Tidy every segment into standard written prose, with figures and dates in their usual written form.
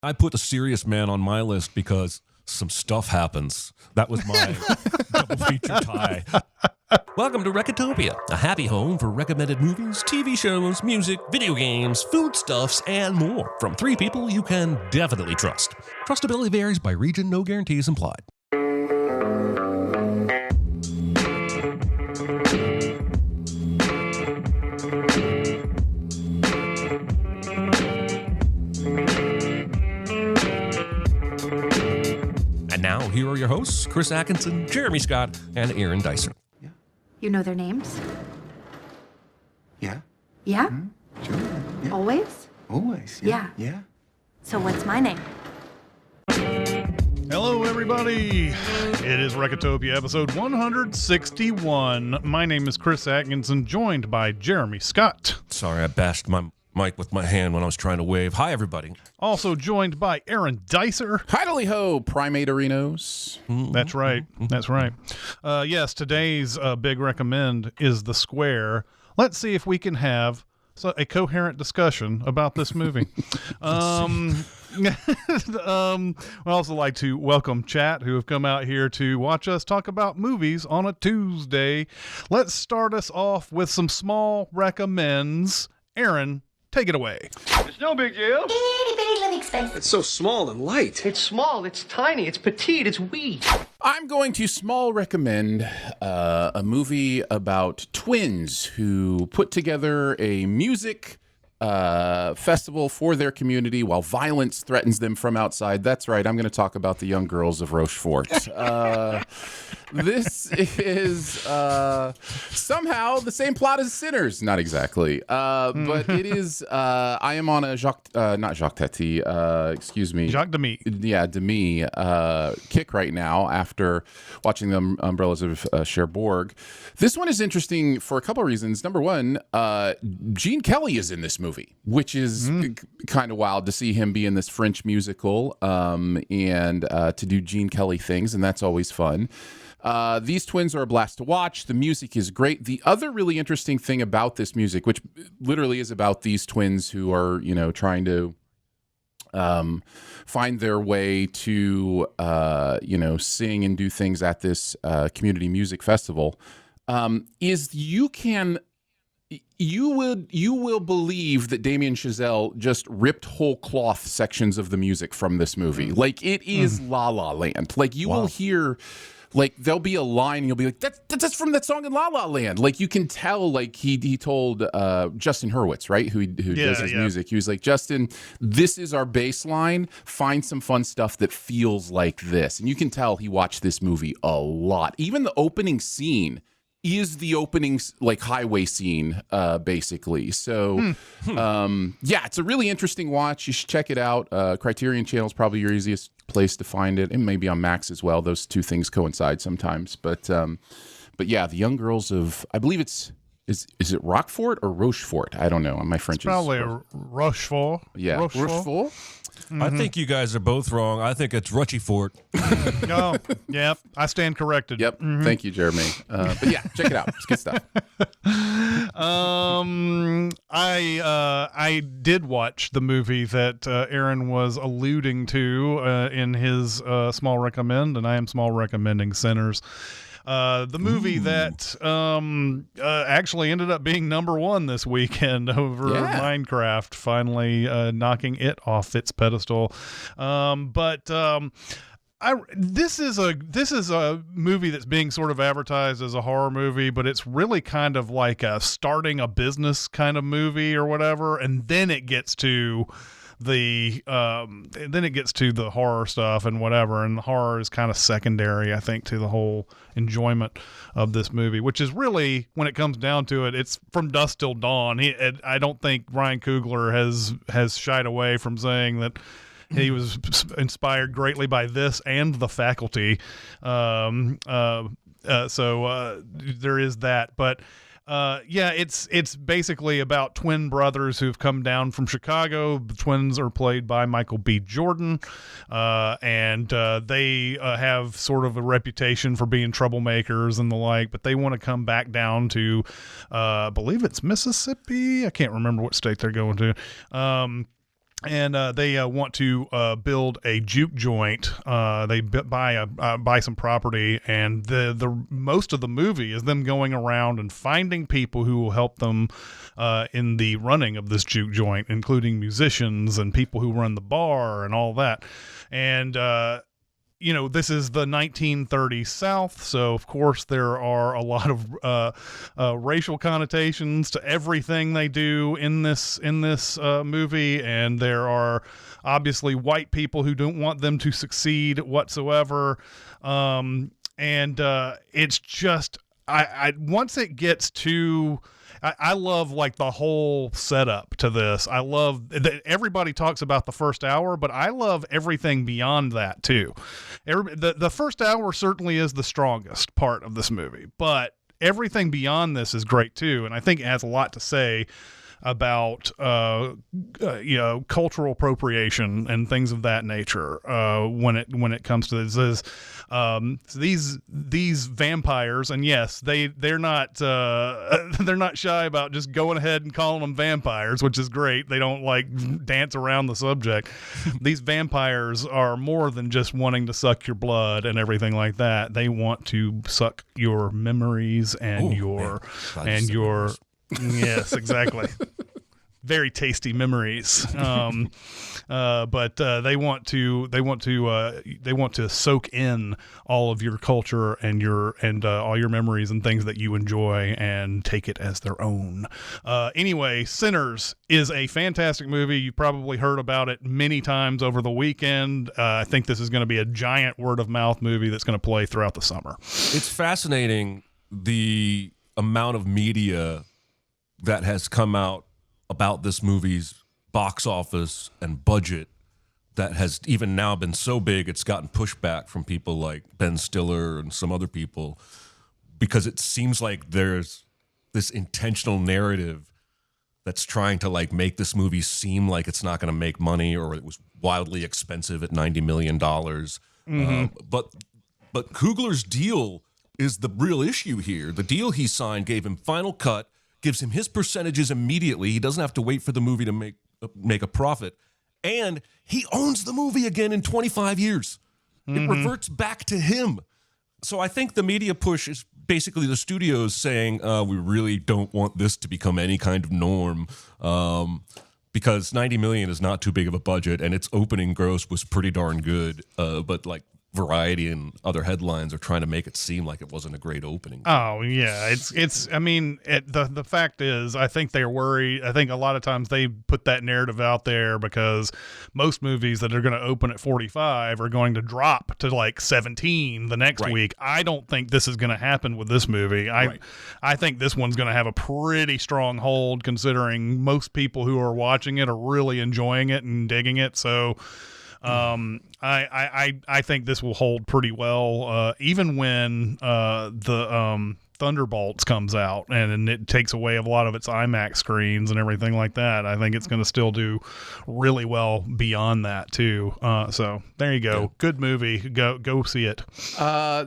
I put the serious man on my list because some stuff happens. That was my double feature tie. Welcome to Recotopia, a happy home for recommended movies, TV shows, music, video games, foodstuffs, and more from three people you can definitely trust. Trustability varies by region, no guarantees implied. And now, here are your hosts, Chris Atkinson, Jeremy Scott, and Aaron Dicer. Yeah. You know their names? Yeah. Yeah? Mm-hmm. Sure. Yeah. Always? Always. Yeah. Yeah. So what's my name? Hello, everybody. It is Recotopia, episode 161. My name is Chris Atkinson, joined by Jeremy Scott. Sorry, I bashed my mic with my hand when I was trying to wave. Hi, everybody. Also joined by Aaron Dicer. Hidely ho, primate arenos. That's right. That's right. Yes, today's big recommend is The Square. Let's see if we can have a coherent discussion about this movie. We'd also like to welcome chat who have come out here to watch us talk about movies on a Tuesday. Let's start us off with some small recommends. Aaron, take it away. It's no big deal. Itty bitty living space. It's so small and light. It's small, it's tiny, it's petite, it's wee. I'm going to small recommend a movie about twins who put together a music festival for their community while violence threatens them from outside. That's right. I'm going to talk about the young girls of Rochefort. This is somehow the same plot as Sinners. Not exactly. But it is, I am on a not Jacques Tati, excuse me. Jacques Demy. Yeah, Demy kick right now after watching the Umbrellas of Cherbourg. This one is interesting for a couple of reasons. Number one, Gene Kelly is in this movie, which is kind of wild to see him be in this French musical and to do Gene Kelly things, and that's always fun. These twins are a blast to watch. The music is great. The other really interesting thing about this music, which literally is about these twins who are, trying to find their way to, sing and do things at this community music festival, is you will believe that Damien Chazelle just ripped whole cloth sections of the music from this movie. Like, it is La La Land. Like, you will hear, like, there'll be a line and you'll be like, that's from that song in La La Land. Like, you can tell, like, he told Justin Hurwitz, right, who does his music. He was like, Justin, this is our bass line. Find some fun stuff that feels like this. And you can tell he watched this movie a lot. Even the opening scene is the opening, like, highway scene, basically. So, it's a really interesting watch. You should check it out. Criterion Channel is probably your easiest place to find it, and maybe on Max as well. Those two things coincide sometimes. But yeah, the young girls of, I believe is it Rochefort or Rochefort? I don't know. My French is probably Rochefort. Yeah, Rochefort. I think you guys are both wrong. I think it's Rochefort. Oh, yeah. I stand corrected. Yep. Thank you, Jeremy. But yeah, check it out. It's good stuff. I did watch the movie that Aaron was alluding to in his small recommend, and I am small recommending Sinners. The movie that actually ended up being number one this weekend over Minecraft, finally knocking it off its pedestal. This is a movie that's being sort of advertised as a horror movie, but it's really kind of like a starting a business kind of movie or whatever, and then it gets to the horror stuff and whatever, and the horror is kind of secondary, I think, to the whole enjoyment of this movie, which is really, when it comes down to it, it's from dusk till dawn. I don't think Ryan Coogler has shied away from saying that he was inspired greatly by this and The Faculty. So there is that, but it's basically about twin brothers who've come down from Chicago. The twins are played by Michael B. Jordan, and they have sort of a reputation for being troublemakers and the like, but they want to come back down to, I believe it's Mississippi. I can't remember what state they're going to. and they want to build a juke joint. They buy some property, and the most of the movie is them going around and finding people who will help them in the running of this juke joint, including musicians and people who run the bar and all that. And this is the 1930s South, so of course there are a lot of racial connotations to everything they do in this movie, and there are obviously white people who don't want them to succeed whatsoever. It's just I once it gets to. I love like the whole setup to this. I love that everybody talks about the first hour, but I love everything beyond that too. The first hour certainly is the strongest part of this movie, but everything beyond this is great too. And I think it has a lot to say about cultural appropriation and things of that nature when it comes to this. These vampires, and yes, they're not shy about just going ahead and calling them vampires, which is great. They don't like dance around the subject. These vampires are more than just wanting to suck your blood and everything like that. They want to suck your memories and your yes, exactly. Very tasty memories. But they want to soak in all of your culture and all your memories and things that you enjoy and take it as their own. Anyway, Sinners is a fantastic movie. You probably heard about it many times over the weekend. I think this is going to be a giant word of mouth movie that's going to play throughout the summer. It's fascinating the amount of media that has come out about this movie's box office and budget that has even now been so big it's gotten pushback from people like Ben Stiller and some other people, because it seems like there's this intentional narrative that's trying to like make this movie seem like it's not going to make money, or it was wildly expensive at $90 million. But Coogler's deal is the real issue here. The deal he signed gave him final cut, gives him his percentages immediately. He doesn't have to wait for the movie to make a profit. And he owns the movie again in 25 years. It reverts back to him. So I think the media push is basically the studios saying, we really don't want this to become any kind of norm, because $90 million is not too big of a budget, and its opening gross was pretty darn good. But like Variety and other headlines are trying to make it seem like it wasn't a great opening. Oh yeah, I mean, the fact is, I think they're worried. I think a lot of times they put that narrative out there because most movies that are going to open at 45 are going to drop to like 17 the next week. I don't think this is going to happen with this movie. I think this one's going to have a pretty strong hold, considering most people who are watching it are really enjoying it and digging it. So I think this will hold pretty well, even when the Thunderbolts comes out and it takes away a lot of its IMAX screens and everything like that. I think it's going to still do really well beyond that too. So there you go. Good movie. Go see it.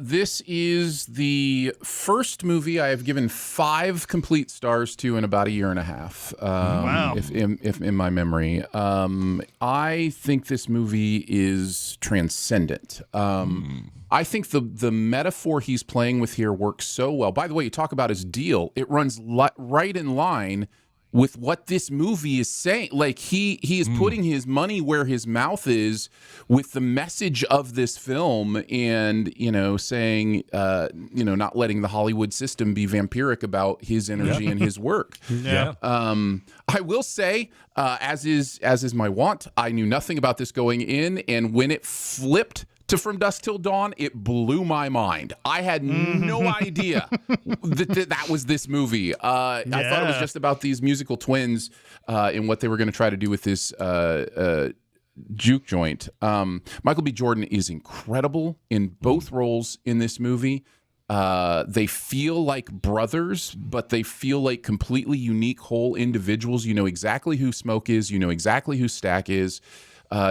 This is the first movie I have given 5 complete stars to in about a year and a half. Wow. If in my memory. I think this movie is transcendent. I think the metaphor he's playing with here works so well. By the way, you talk about his deal. It runs right in line with what this movie is saying. Like he is putting his money where his mouth is with the message of this film, and saying not letting the Hollywood system be vampiric about his energy and his work. I will say, as is my wont, I knew nothing about this going in, and when it flipped to From Dusk Till Dawn, it blew my mind. I had no idea that was this movie. I thought it was just about these musical twins and what they were going to try to do with this juke joint. Michael B. Jordan is incredible in both roles in this movie. They feel like brothers, but they feel like completely unique whole individuals. You know exactly who Smoke is. You know exactly who Stack is.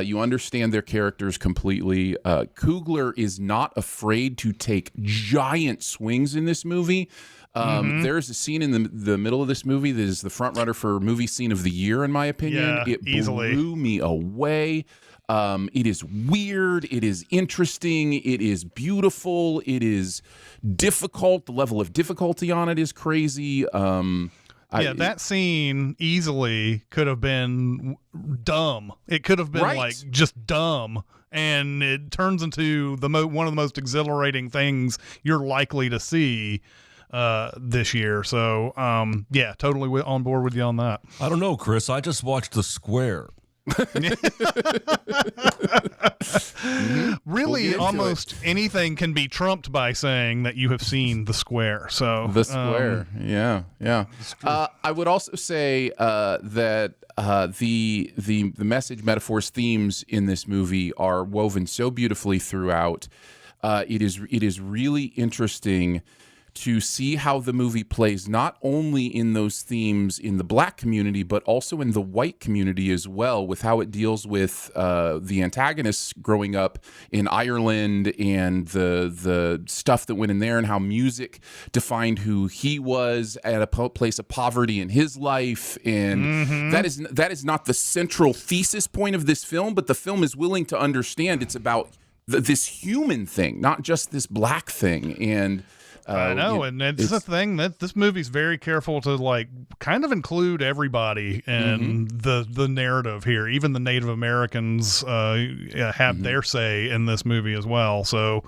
You understand their characters completely. Coogler is not afraid to take giant swings in this movie. There's a scene in the middle of this movie that is the front runner for movie scene of the year, in my opinion. Yeah, it easily blew me away. It is weird. It is interesting. It is beautiful. It is difficult. The level of difficulty on it is crazy. That scene easily could have been dumb. It could have been like just dumb, and it turns into one of the most exhilarating things you're likely to see this year. So, totally on board with you on that. I don't know, Chris. I just watched The Square. Really, almost anything can be trumped by saying that you have seen The Square. So The Square, yeah. I would also say that the message, metaphors, themes in this movie are woven so beautifully throughout. It is really interesting to see how the movie plays not only in those themes in the black community, but also in the white community as well, with how it deals with the antagonists growing up in Ireland and the stuff that went in there, and how music defined who he was at a place of poverty in his life. And that is not the central thesis point of this film, but the film is willing to understand it's about this human thing, not just this black thing. And I know, and it's the thing that this movie's very careful to like kind of include everybody in the narrative here. Even the Native Americans have their say in this movie as well. So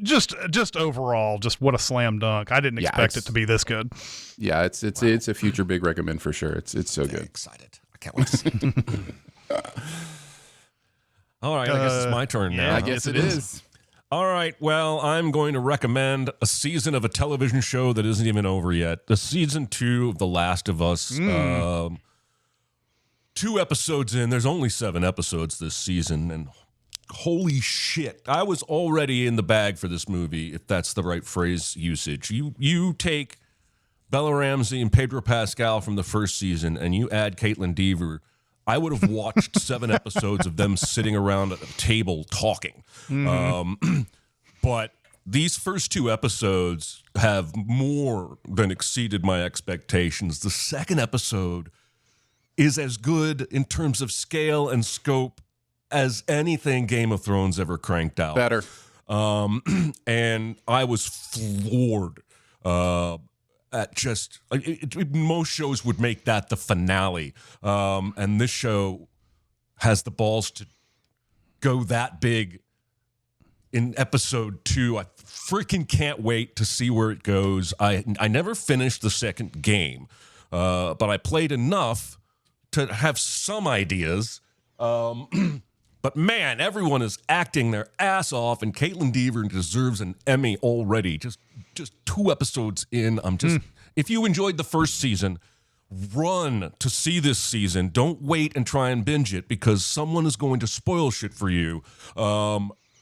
just overall, just what a slam dunk. I didn't expect it to be this good. Yeah, it's a future big recommend for sure. It's so good. Excited. I can't wait to see it. All right, I guess it's my turn now. I guess it is. All right, well, I'm going to recommend a season of a television show that isn't even over yet. The season 2 of The Last of Us. 2 episodes in. There's only 7 episodes this season, and holy shit. I was already in the bag for this movie, if that's the right phrase usage. You take Bella Ramsey and Pedro Pascal from the first season, and you add Caitlin Dever. I would have watched 7 episodes of them sitting around at a table talking. But these first 2 episodes have more than exceeded my expectations. The second episode is as good in terms of scale and scope as anything Game of Thrones ever cranked out. Better. And I was floored. At just most shows would make that the finale, and this show has the balls to go that big in episode 2. I freaking can't wait to see where it goes. I never finished the second game, but I played enough to have some ideas. But man, everyone is acting their ass off, and Caitlin Dever deserves an Emmy already. Just 2 episodes in, I'm just. If you enjoyed the first season, run to see this season. Don't wait and try and binge it, because someone is going to spoil shit for you.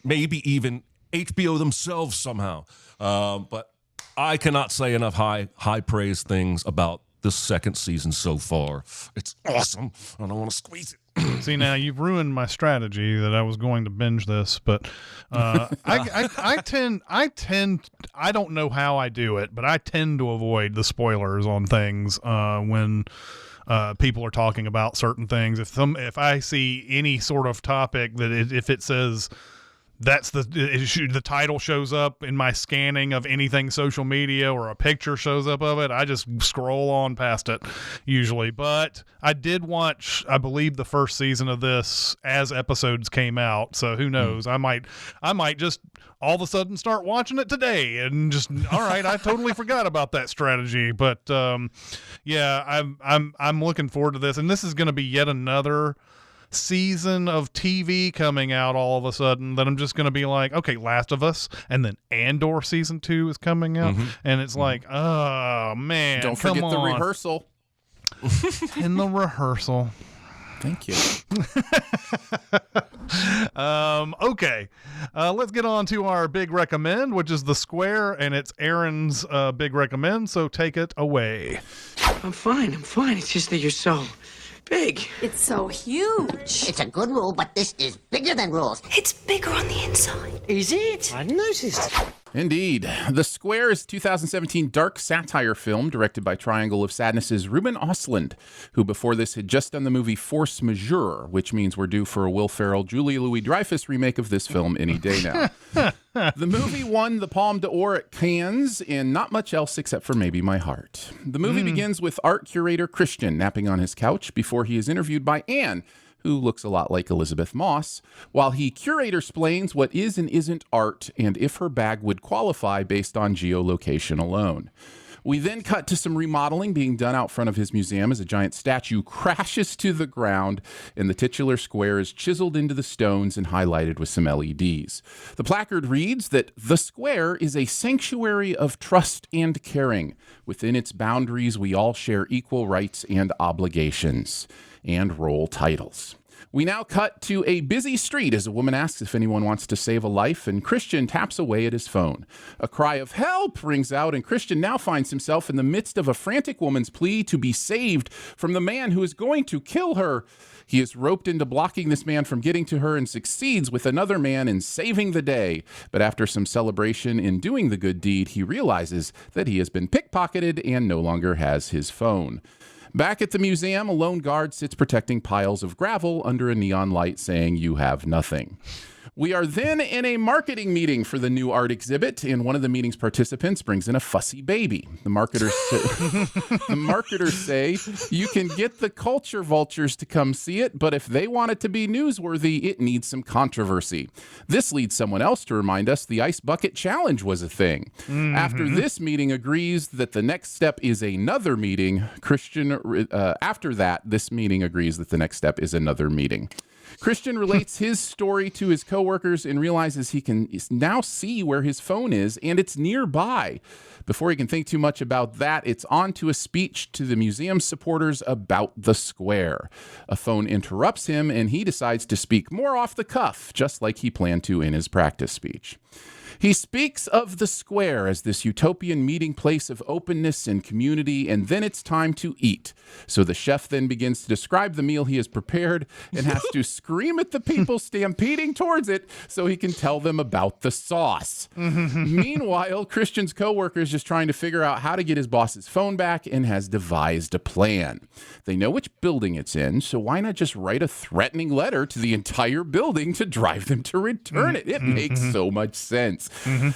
Maybe even HBO themselves somehow. But I cannot say enough high praise things about this second season so far. It's awesome. I don't want to squeeze it. See, now you've ruined my strategy that I was going to binge this, but I tend, I don't know how I do it, but I tend to avoid the spoilers on things when people are talking about certain things. If I see any sort of topic that if it says that's the title shows up in my scanning of anything social media, or a picture shows up of it, I just scroll on past it usually. But I did watch, I believe, the first season of this as episodes came out. So who knows? I might just all of a sudden start watching it today and just, all right, I totally forgot about that strategy. But yeah, I'm looking forward to this, and this is going to be yet another season of TV coming out all of a sudden that I'm just going to be like, okay, Last of Us, and then Andor season 2 is coming out, and it's like, oh man, don't forget the rehearsal. In the rehearsal. Thank you. Okay, let's get on to our big recommend, which is The Square, and it's Aaron's big recommend, so take it away. I'm fine. It's just that you're so big. It's so huge. It's a good rule, but this is bigger than rules. It's bigger on the inside. Is it? I noticed. Indeed. The Square is a 2017 dark satire film directed by Triangle of Sadness's Ruben Östlund, who before this had just done the movie Force Majeure, which means we're due for a Will Ferrell, Julia Louis-Dreyfus remake of this film any day now. The movie won the Palme d'Or at Cannes and not much else except for maybe my heart. The movie begins with art curator Christian napping on his couch before he is interviewed by Anne, who looks a lot like Elizabeth Moss, while he curator-splains what is and isn't art and if her bag would qualify based on geolocation alone. We then cut to some remodeling being done out front of his museum as a giant statue crashes to the ground and the titular square is chiseled into the stones and highlighted with some LEDs. The placard reads that the square is a sanctuary of trust and caring. Within its boundaries, we all share equal rights and obligations. And roll titles. We now cut to a busy street as a woman asks if anyone wants to save a life, and Christian taps away at his phone. A cry of help rings out, and Christian now finds himself in the midst of a frantic woman's plea to be saved from the man who is going to kill her. He is roped into blocking this man from getting to her and succeeds with another man in saving the day. But after some celebration in doing the good deed, he realizes that he has been pickpocketed and no longer has his phone. Back at the museum, a lone guard sits protecting piles of gravel under a neon light saying, "You have nothing." We are then in a marketing meeting for the new art exhibit, and one of the meeting's participants brings in a fussy baby. The marketers say, you can get the culture vultures to come see it, but if they want it to be newsworthy, it needs some controversy. This leads someone else to remind us the Ice Bucket Challenge was a thing. After this meeting agrees that the next step is another meeting, after that, this meeting agrees that the next step is another meeting. Christian relates his story to his coworkers and realizes he can now see where his phone is, and it's nearby. Before he can think too much about that, it's on to a speech to the museum supporters about the square. A phone interrupts him, and he decides to speak more off the cuff, just like he planned to in his practice speech. He speaks of the square as this utopian meeting place of openness and community, and then it's time to eat. So the chef then begins to describe the meal he has prepared and has to scream at the people stampeding towards it so he can tell them about the sauce. Meanwhile, Christian's coworker is just trying to figure out how to get his boss's phone back and has devised a plan. They know which building it's in, so why not just write a threatening letter to the entire building to drive them to return it? It makes so much sense.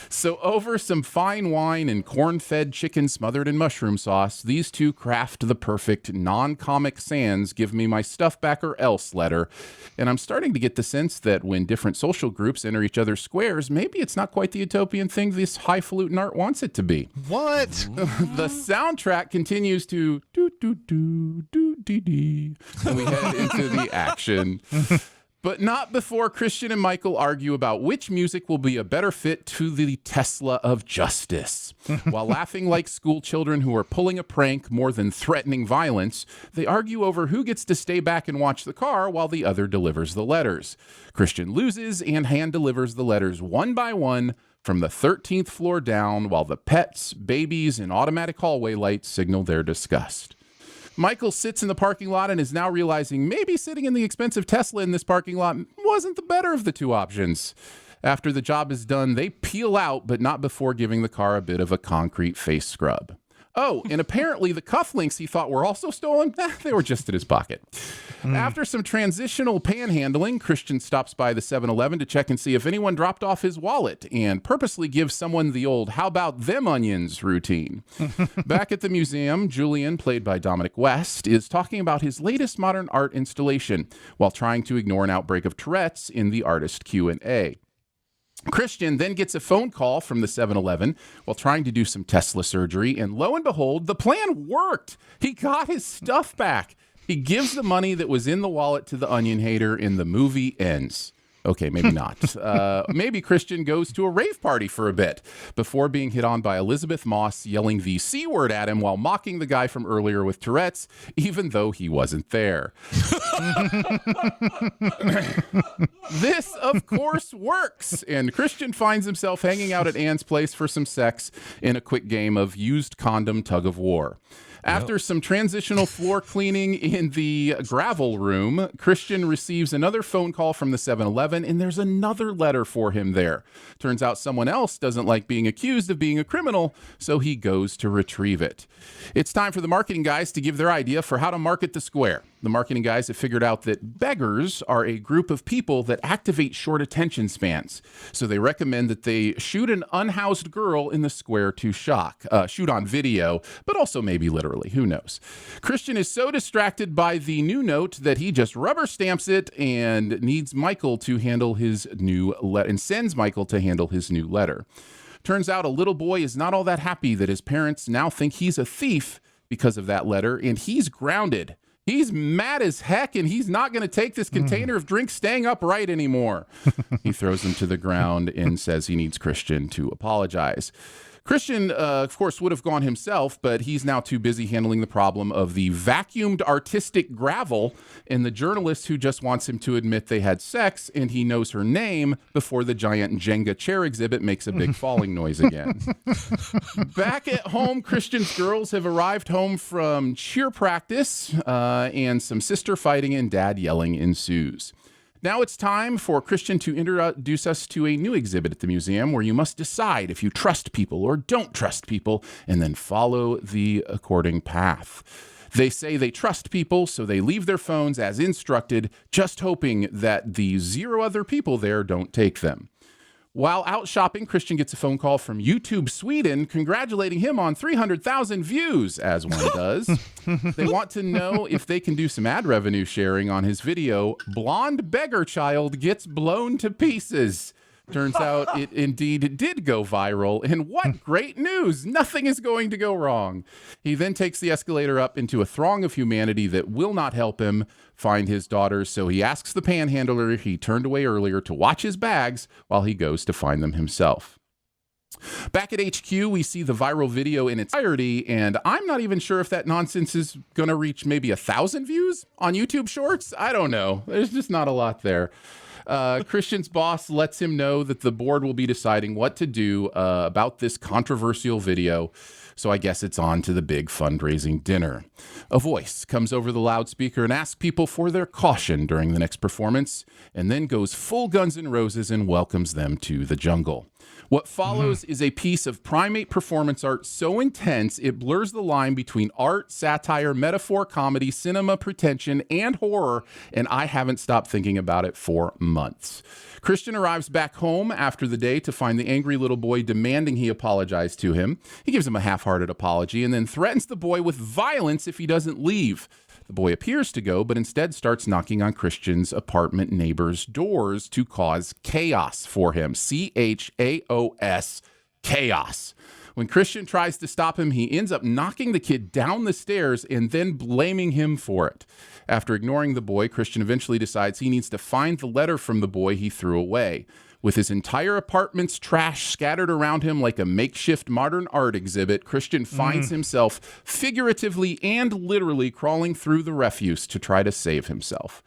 So over some fine wine and corn-fed chicken smothered in mushroom sauce, these two craft the perfect non-Comic Sans give me my stuff back or else letter. And I'm starting to get the sense that when different social groups enter each other's squares, maybe it's not quite the utopian thing this highfalutin art wants it to be. What? The soundtrack continues to do-do-do-do-dee-dee, and we head into the action. But not before Christian and Michael argue about which music will be a better fit to the Tesla of justice. While laughing like school children who are pulling a prank more than threatening violence, they argue over who gets to stay back and watch the car while the other delivers the letters. Christian loses and hand delivers the letters one by one from the 13th floor down while the pets, babies, and automatic hallway lights signal their disgust. Michael sits in the parking lot and is now realizing maybe sitting in the expensive Tesla in this parking lot wasn't the better of the two options. After the job is done, they peel out, but not before giving the car a bit of a concrete face scrub. Oh, and apparently the cufflinks he thought were also stolen, they were just in his pocket. After some transitional panhandling, Christian stops by the 7-Eleven to check and see if anyone dropped off his wallet and purposely gives someone the old "how about them onions" routine. Back at the museum, Julian, played by Dominic West, is talking about his latest modern art installation while trying to ignore an outbreak of Tourette's in the artist Q&A. Christian then gets a phone call from the 7-Eleven while trying to do some Tesla surgery, and lo and behold, the plan worked. He got his stuff back. He gives the money that was in the wallet to the onion hater, and the movie ends. Okay, maybe not. Maybe Christian goes to a rave party for a bit before being hit on by Elizabeth Moss yelling the C word at him while mocking the guy from earlier with Tourette's, even though he wasn't there. This, of course, works, and Christian finds himself hanging out at Anne's place for some sex in a quick game of used condom tug of war. After some transitional floor cleaning in the gravel room, Christian receives another phone call from the 7-Eleven, and there's another letter for him there. Turns out someone else doesn't like being accused of being a criminal, so he goes to retrieve it. It's time for the marketing guys to give their idea for how to market the square. The marketing guys have figured out that beggars are a group of people that activate short attention spans. So they recommend that they shoot an unhoused girl in the square to shock. Shoot on video, but also maybe literally. Who knows? Christian is so distracted by the new note that he just rubber stamps it and needs Michael to handle his new letter, and sends Michael to handle his new letter. Turns out a little boy is not all that happy that his parents now think he's a thief because of that letter, and he's grounded. He's mad as heck, and he's not going to take this container of drink staying upright anymore. He throws him to the ground and says he needs Christian to apologize. Christian, of course, would have gone himself, but he's now too busy handling the problem of the vacuumed artistic gravel and the journalist who just wants him to admit they had sex and he knows her name before the giant Jenga chair exhibit makes a big falling noise again. Back at home, Christian's girls have arrived home from cheer practice, and some sister fighting and dad yelling ensues. Now it's time for Christian to introduce us to a new exhibit at the museum where you must decide if you trust people or don't trust people and then follow the according path. They say they trust people, so they leave their phones as instructed, just hoping that the 0 other people there don't take them. While out shopping, Christian gets a phone call from YouTube Sweden congratulating him on 300,000 views, as one does. They want to know if they can do some ad revenue sharing on his video, Blonde Beggar Child Gets Blown to Pieces. Turns out it indeed did go viral, and what great news! Nothing is going to go wrong. He then takes the escalator up into a throng of humanity that will not help him find his daughters, so he asks the panhandler he turned away earlier to watch his bags while he goes to find them himself. Back at HQ, we see the viral video in its entirety, and I'm not even sure if that nonsense is going to reach maybe 1,000 views on YouTube Shorts. I don't know. There's just not a lot there. Christian's boss lets him know that the board will be deciding what to do about this controversial video. So I guess it's on to the big fundraising dinner. A voice comes over the loudspeaker and asks people for their caution during the next performance, and then goes full Guns N' Roses and welcomes them to the jungle. What follows is a piece of primate performance art so intense it blurs the line between art, satire, metaphor, comedy, cinema, pretension, and horror, and I haven't stopped thinking about it for months. Christian arrives back home after the day to find the angry little boy demanding he apologize to him. He gives him a half-hearted apology and then threatens the boy with violence if he doesn't leave. The boy appears to go, but instead starts knocking on Christian's apartment neighbor's doors to cause chaos for him. C-H-A-O-S, chaos. When Christian tries to stop him, he ends up knocking the kid down the stairs and then blaming him for it. After ignoring the boy, Christian eventually decides he needs to find the letter from the boy he threw away. With his entire apartment's trash scattered around him like a makeshift modern art exhibit, Christian finds himself figuratively and literally crawling through the refuse to try to save himself.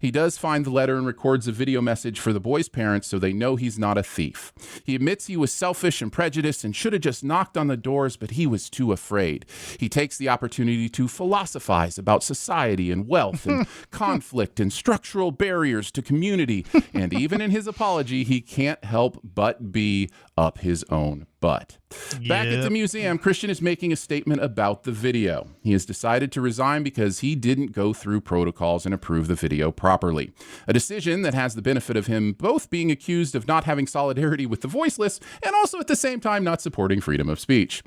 He does find the letter and records a video message for the boy's parents so they know he's not a thief. He admits he was selfish and prejudiced and should have just knocked on the doors, but he was too afraid. He takes the opportunity to philosophize about society and wealth and conflict and structural barriers to community, and even in his apology, he can't help but be up his own butt. Back at the museum, Christian is making a statement about the video. He has decided to resign because he didn't go through protocols and approve the video properly. A decision that has the benefit of him both being accused of not having solidarity with the voiceless and also at the same time not supporting freedom of speech.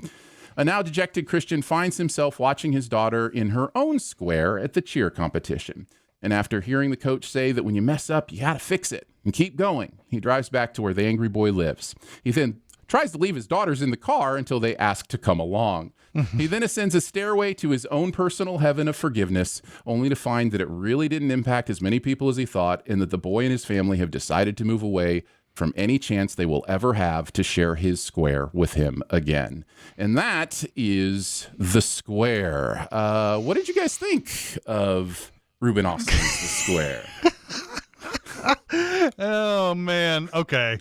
A now dejected Christian finds himself watching his daughter in her own square at the cheer competition. And after hearing the coach say that when you mess up, you gotta fix it and keep going, he drives back to where the angry boy lives. He then tries to leave his daughters in the car until they ask to come along. He then ascends a stairway to his own personal heaven of forgiveness, only to find that it really didn't impact as many people as he thought, and that the boy and his family have decided to move away from any chance they will ever have to share his square with him again. And that is The Square. What did you guys think of Ruben Austin's The Square? Oh, man. Okay.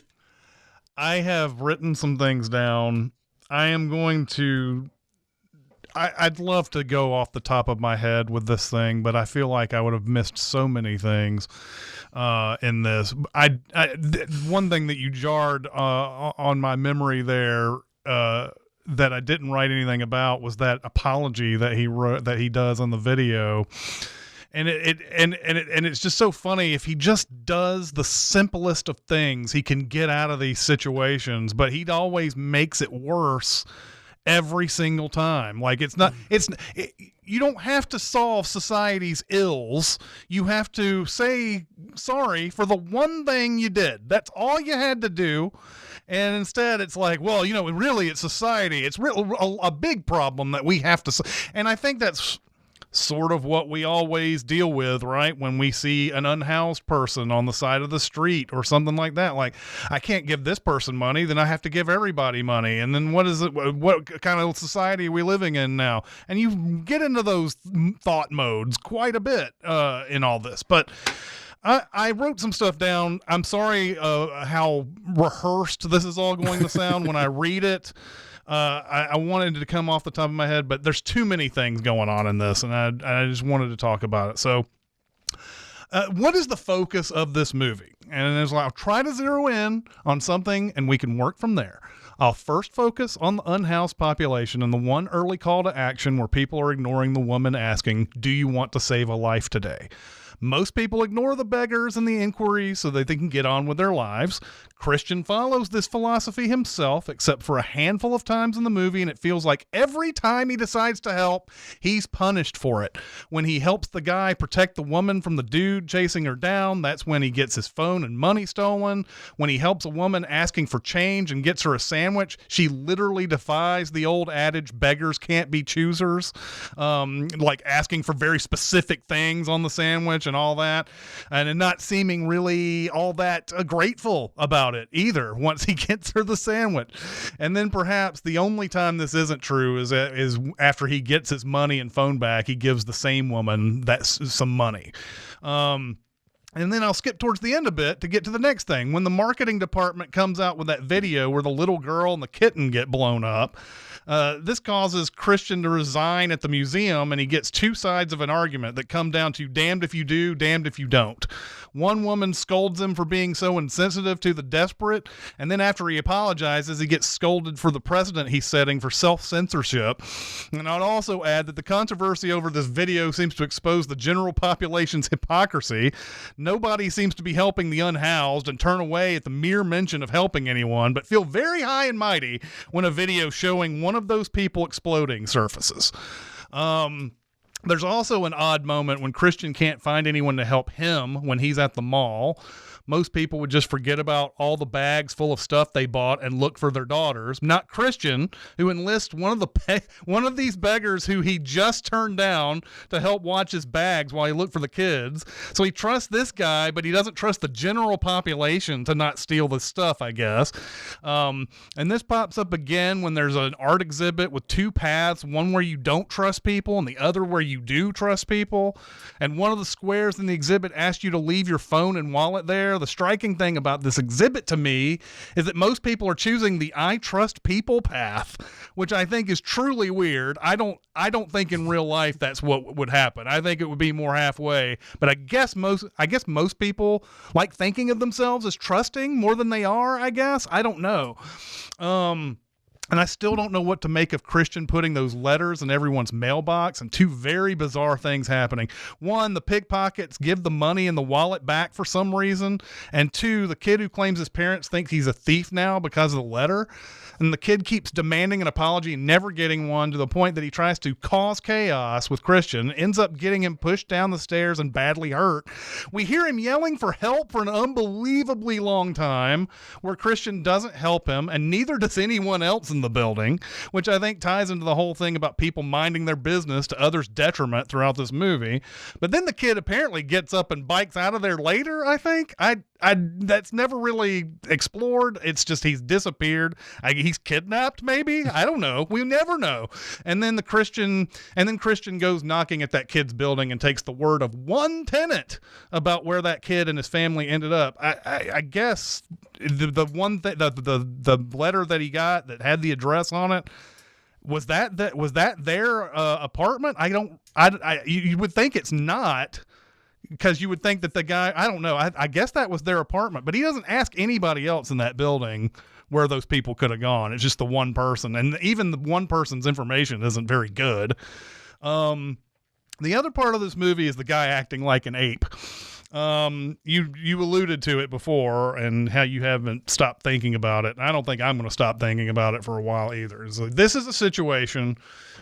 I have written some things down. I am going to I'd love to go off the top of my head with this thing, but I feel like I would have missed so many things in this. One thing that you jarred on my memory there that I didn't write anything about was that apology that he wrote, that he does on the video. And it's just so funny. If he just does the simplest of things, he can get out of these situations, but he always makes it worse every single time. Like you don't have to solve society's ills. You have to say sorry for the one thing you did. That's all you had to do. And instead it's like, well, really it's society. It's a big problem that we have to, and I think that's sort of what we always deal with, right? When we see an unhoused person on the side of the street or something like that, like, I can't give this person money, then I have to give everybody money. And then what kind of society are we living in now? And you get into those thought modes quite a bit in all this. But I wrote some stuff down. I'm sorry how rehearsed this is all going to sound when I read it. I wanted it to come off the top of my head, but there's too many things going on in this, and I just wanted to talk about it. So, what is the focus of this movie? And it's like, I'll try to zero in on something, and we can work from there. I'll first focus on the unhoused population and the one early call to action where people are ignoring the woman asking, "Do you want to save a life today?" Most people ignore the beggars and the inquiries so that they can get on with their lives. Christian follows this philosophy himself, except for a handful of times in the movie, and it feels like every time he decides to help, he's punished for it. When he helps the guy protect the woman from the dude chasing her down, that's when he gets his phone and money stolen. When he helps a woman asking for change and gets her a sandwich, she literally defies the old adage, beggars can't be choosers, like asking for very specific things on the sandwich and all that, and not seeming really all that grateful about it either once he gets her the sandwich. And then perhaps the only time this isn't true is after he gets his money and phone back, he gives the same woman some money. And then I'll skip towards the end a bit to get to the next thing. When the marketing department comes out with that video where the little girl and the kitten get blown up, this causes Christian to resign at the museum, and he gets two sides of an argument that come down to damned if you do, damned if you don't. One woman scolds him for being so insensitive to the desperate, and then after he apologizes, he gets scolded for the precedent he's setting for self-censorship. And I'd also add that the controversy over this video seems to expose the general population's hypocrisy. Nobody seems to be helping the unhoused and turn away at the mere mention of helping anyone, but feel very high and mighty when a video showing one of those people exploding surfaces. There's also an odd moment when Christian can't find anyone to help him when he's at the mall. Most people would just forget about all the bags full of stuff they bought and look for their daughters. Not Christian, who enlists one of these beggars who he just turned down to help watch his bags while he looked for the kids. So he trusts this guy, but he doesn't trust the general population to not steal this stuff, I guess. And this pops up again when there's an art exhibit with two paths, one where you don't trust people and the other where you do trust people. And one of the squares in the exhibit asks you to leave your phone and wallet there. The striking thing about this exhibit to me is that most people are choosing the I trust people path, which I think is truly weird. I don't think in real life that's what would happen. I think it would be more halfway, but I guess most people like thinking of themselves as trusting more than they are, I guess. I don't know. And I still don't know what to make of Christian putting those letters in everyone's mailbox, and two very bizarre things happening. One, the pickpockets give the money and the wallet back for some reason. And two, the kid who claims his parents think he's a thief now because of the letter. And the kid keeps demanding an apology and never getting one, to the point that he tries to cause chaos with Christian, ends up getting him pushed down the stairs and badly hurt. We hear him yelling for help for an unbelievably long time, where Christian doesn't help him, and neither does anyone else in the building, which I think ties into the whole thing about people minding their business to others' detriment throughout this movie. But then the kid apparently gets up and bikes out of there later, I think. That's never really explored. It's just he's disappeared. He's kidnapped, maybe. I don't know. We never know. And then Christian goes knocking at that kid's building and takes the word of one tenant about where that kid and his family ended up. I guess the letter that he got that had the address on it, was that their apartment? You would think it's not, because you would think that the guy, I don't know. I guess that was their apartment, but he doesn't ask anybody else in that building where those people could have gone. It's just the one person, and even the one person's information isn't very good. The other part of this movie is the guy acting like an ape. You alluded to it before, and how you haven't stopped thinking about it. I don't think I'm going to stop thinking about it for a while either. So this is a situation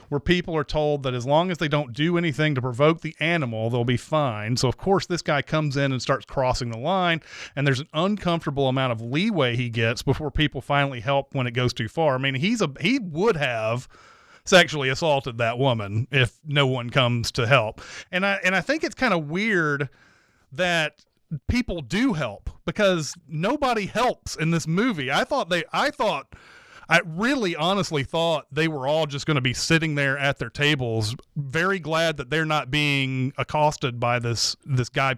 where people are told that as long as they don't do anything to provoke the animal, they'll be fine. So of course this guy comes in and starts crossing the line, and there's an uncomfortable amount of leeway he gets before people finally help when it goes too far. I mean, he would have sexually assaulted that woman if no one comes to help. And I think it's kind of weird that people do help, because nobody helps in this movie. I really honestly thought they were all just going to be sitting there at their tables, very glad that they're not being accosted by this guy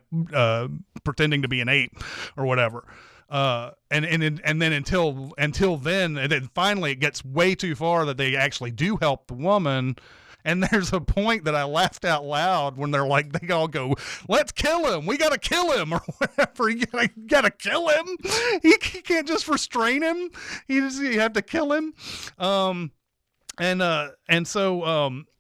pretending to be an ape or whatever. And then until then, and then finally it gets way too far that they actually do help the woman. And there's a point that I laughed out loud when they're like, they all go, "Let's kill him. We got to kill him," or whatever. You gotta kill him. He can't just restrain him. You have to kill him.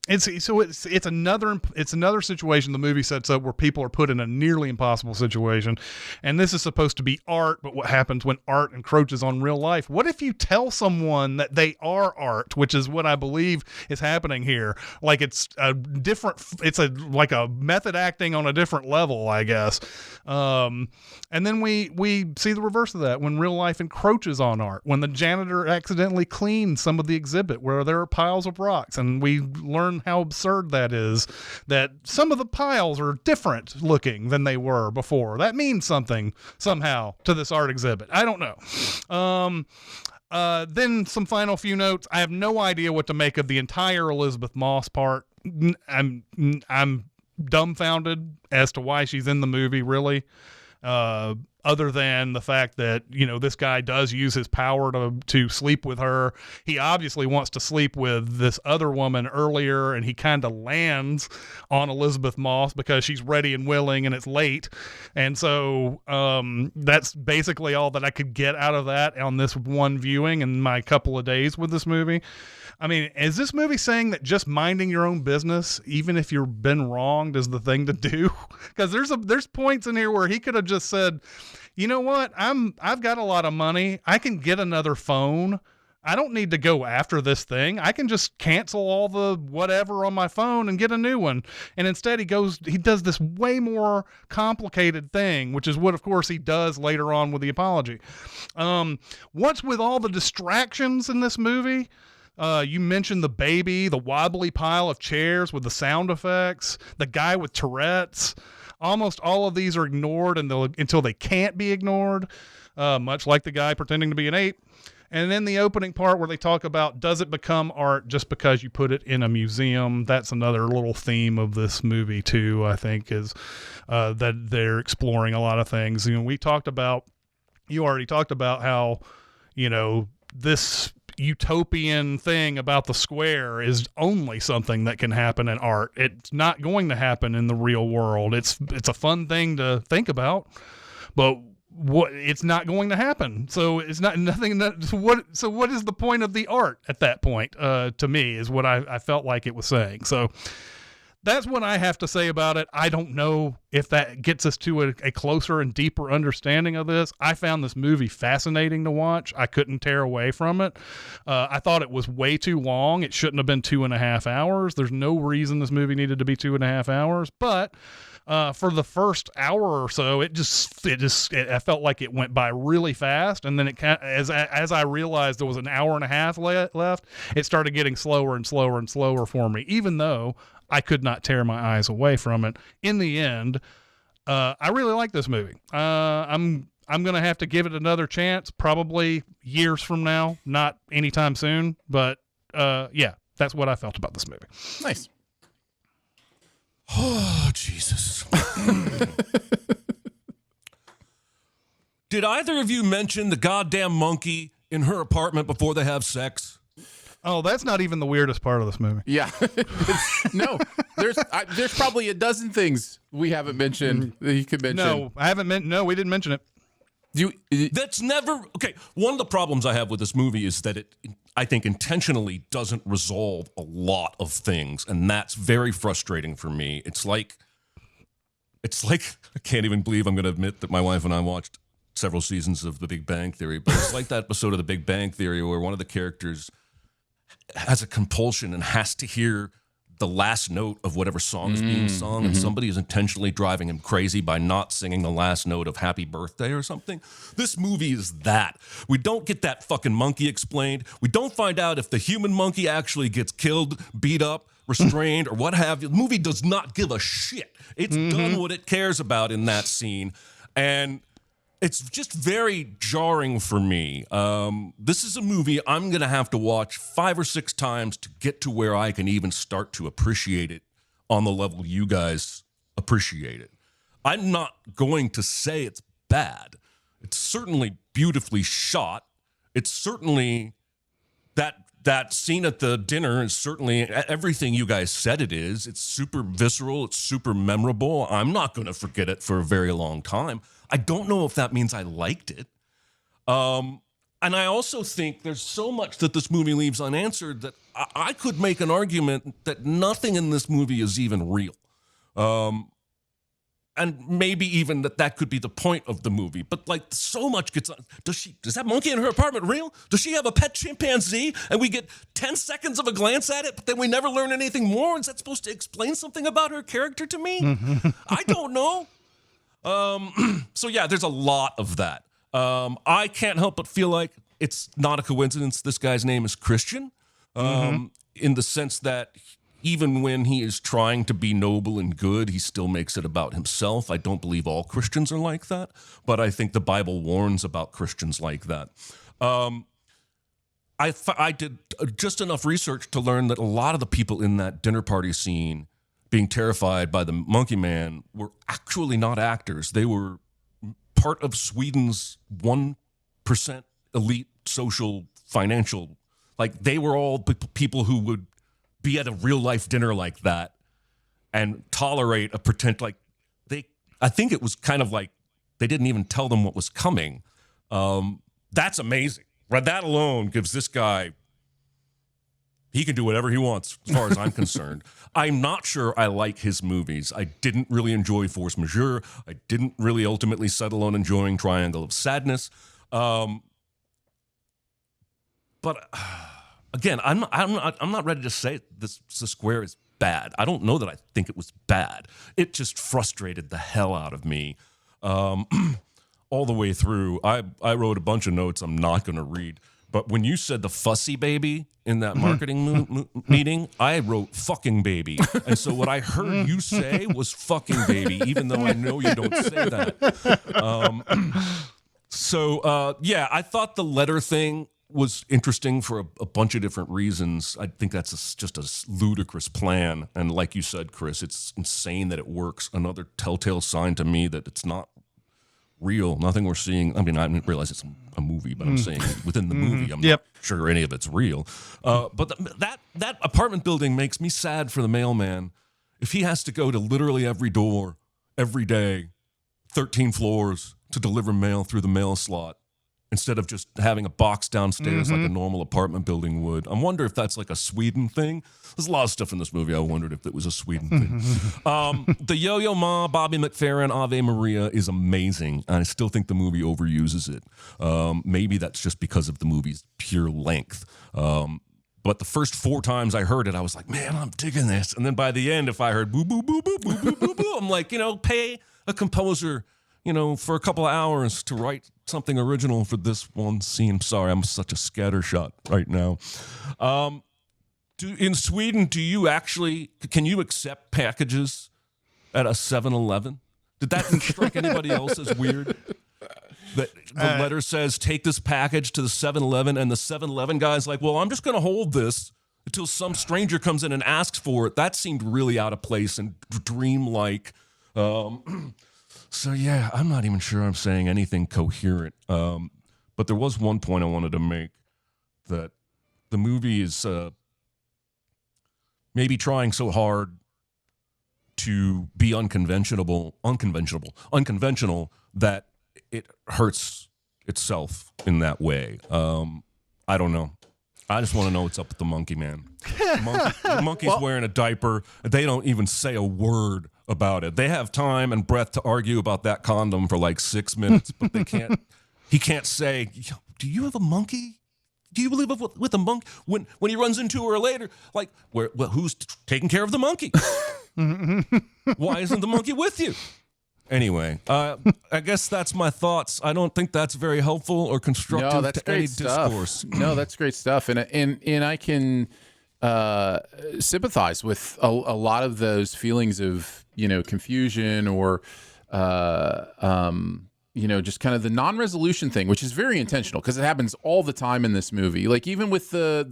It's another situation the movie sets up where people are put in a nearly impossible situation, and this is supposed to be art. But what happens when art encroaches on real life? What if you tell someone that they are art, which is what I believe is happening here? Like it's like a method acting on a different level, I guess. And then we see the reverse of that when real life encroaches on art, when the janitor accidentally cleans some of the exhibit where there are piles of rocks, and we learn how absurd that is, that some of the piles are different looking than they were before. That means something somehow to this art exhibit. I don't know. Then some final few notes. I have no idea what to make of the entire Elizabeth Moss part. I'm dumbfounded as to why she's in the movie, really. Other than the fact that, this guy does use his power to sleep with her. He obviously wants to sleep with this other woman earlier, and he kind of lands on Elizabeth Moss because she's ready and willing and it's late. And so that's basically all that I could get out of that on this one viewing in my couple of days with this movie. I mean, is this movie saying that just minding your own business, even if you've been wronged, is the thing to do? Because there's points in here where he could have just said, "You know what? I've got a lot of money. I can get another phone. I don't need to go after this thing. I can just cancel all the whatever on my phone and get a new one." And instead he does this way more complicated thing, which is what, of course, he does later on with the apology. What's with all the distractions in this movie? You mentioned the baby, the wobbly pile of chairs with the sound effects, the guy with Tourette's. Almost all of these are ignored until they can't be ignored, much like the guy pretending to be an ape. And then the opening part where they talk about, does it become art just because you put it in a museum? That's another little theme of this movie too, I think, is that they're exploring a lot of things. You already talked about how, this utopian thing about the square is only something that can happen in art. It's not going to happen in the real world. It's a fun thing to think about, but it's not going to happen. So it's not nothing. So what is the point of the art at that point? To me, is what I felt like it was saying. So that's what I have to say about it. I don't know if that gets us to a closer and deeper understanding of this. I found this movie fascinating to watch. I couldn't tear away from it. I thought it was way too long. It shouldn't have been 2.5 hours. There's no reason this movie needed to be 2.5 hours, but for the first hour or so, I felt like it went by really fast. And then as I realized there was an hour and a half left, it started getting slower and slower and slower for me, even though I could not tear my eyes away from it. In the end, I really like this movie. I'm going to have to give it another chance, probably years from now, not anytime soon. But yeah, that's what I felt about this movie. Nice. Oh, Jesus. Did either of you mention the goddamn monkey in her apartment before they have sex? Oh, that's not even the weirdest part of this movie. Yeah. No, there's probably a dozen things we haven't mentioned that you could mention. No, I haven't. No, we didn't mention it. That's never okay. One of the problems I have with this movie is that it, I think, intentionally doesn't resolve a lot of things, and that's very frustrating for me. It's like I can't even believe I'm going to admit that my wife and I watched several seasons of The Big Bang Theory, but it's like that episode of The Big Bang Theory where one of the characters has a compulsion and has to hear the last note of whatever song is being sung, and somebody is intentionally driving him crazy by not singing the last note of Happy Birthday or something. This movie is that. We don't get that fucking monkey explained. We don't find out if the human monkey actually gets killed, beat up, restrained, or what have you. The movie does not give a shit. It's done what it cares about in that scene, and it's just very jarring for me. This is a movie I'm going to have to watch 5 or 6 times to get to where I can even start to appreciate it on the level you guys appreciate it. I'm not going to say it's bad. It's certainly beautifully shot. It's certainly that scene at the dinner is certainly everything you guys said it is. It's super visceral. It's super memorable. I'm not going to forget it for a very long time. I don't know if that means I liked it. And I also think there's so much that this movie leaves unanswered that I could make an argument that nothing in this movie is even real. And maybe even that could be the point of the movie. But like so much gets on. Does that monkey in her apartment real? Does she have a pet chimpanzee? And we get 10 seconds of a glance at it, but then we never learn anything more? Is that supposed to explain something about her character to me? I don't know. So yeah, there's a lot of that. I can't help but feel like it's not a coincidence this guy's name is Christian, in the sense that even when he is trying to be noble and good, he still makes it about himself. I don't believe all Christians are like that, but I think the Bible warns about Christians like that. I did just enough research to learn that a lot of the people in that dinner party scene being terrified by the monkey man were actually not actors. They were part of Sweden's 1% elite social financial, like they were all people who would be at a real life dinner like that and tolerate a pretend, like I think it was kind of like they didn't even tell them what was coming. That's amazing. Right? That alone gives this guy, he can do whatever he wants as far as I'm concerned. I'm not sure I like his movies. I didn't really enjoy Force Majeure. I didn't really ultimately settle on enjoying Triangle of Sadness. But again, I'm not ready to say the Square is bad. I don't know that I think it was bad. It just frustrated the hell out of me all the way through. I wrote a bunch of notes I'm not going to read. But when you said the fussy baby in that marketing meeting, I wrote fucking baby. And so what I heard you say was fucking baby, even though I know you don't say that. Yeah, I thought the letter thing was interesting for a bunch of different reasons. I think that's just a ludicrous plan. And like you said, Chris, it's insane that it works. Another telltale sign to me that it's not real. Nothing we're seeing. I mean, I didn't realize it's a movie, but I'm saying within the movie, I'm not sure any of it's real. But that apartment building makes me sad for the mailman. If he has to go to literally every door, every day, 13 floors to deliver mail through the mail slot, instead of just having a box downstairs like a normal apartment building would. I wonder if that's like a Sweden thing. There's a lot of stuff in this movie I wondered if it was a Sweden thing. The Yo-Yo Ma, Bobby McFerrin, Ave Maria is amazing. And I still think the movie overuses it. Maybe that's just because of the movie's pure length. But the first 4 times I heard it, I was like, man, I'm digging this. And then by the end, if I heard boo, boo, boo, boo, boo, boo, boo, boo, I'm like, pay a composer, for a couple of hours to write something original for this one scene. Sorry, I'm such a scattershot right now. In Sweden, can you accept packages at a 7-Eleven? Did that strike anybody else as weird? That the letter says, take this package to the 7-Eleven, and the 7-Eleven guy's like, well, I'm just going to hold this until some stranger comes in and asks for it. That seemed really out of place and dreamlike. So yeah, I'm not even sure I'm saying anything coherent. But there was one point I wanted to make that the movie is maybe trying so hard to be unconventional that it hurts itself in that way. I don't know. I just want to know what's up with the monkey, man. The monkey's wearing a diaper. They don't even say a word about it. They have time and breath to argue about that condom for like 6 minutes, but they can't. He can't say, "Do you have a monkey? Do you live with a monkey?" When he runs into her later, like, who's taking care of the monkey? Why isn't the monkey with you? Anyway, I guess that's my thoughts. I don't think that's very helpful or constructive to any discourse. No, that's great stuff, and I can sympathize with a lot of those feelings of confusion or just kind of the non-resolution thing, which is very intentional because it happens all the time in this movie. Like even with the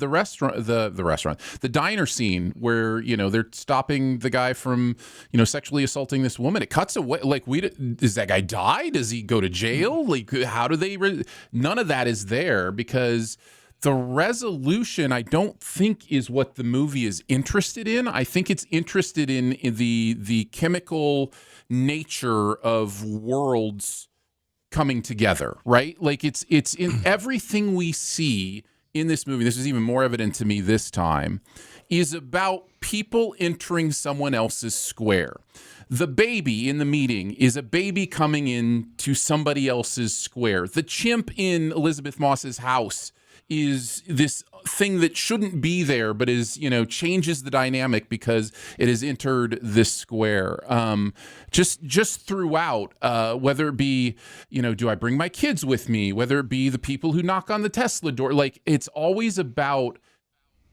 diner scene where they're stopping the guy from sexually assaulting this woman. It cuts away. Like does that guy die? Does he go to jail? Like how do they? None of that is there because the resolution I don't think is what the movie is interested in. I think it's interested in the chemical nature of worlds coming together, right? Like it's in everything we see in this movie. This is even more evident to me this time, is about people entering someone else's square. The baby in the meeting is a baby coming into somebody else's square. The chimp in Elizabeth Moss's house is this thing that shouldn't be there, but is, changes the dynamic because it has entered this square. Just throughout, whether it be, do I bring my kids with me? Whether it be the people who knock on the Tesla door, like it's always about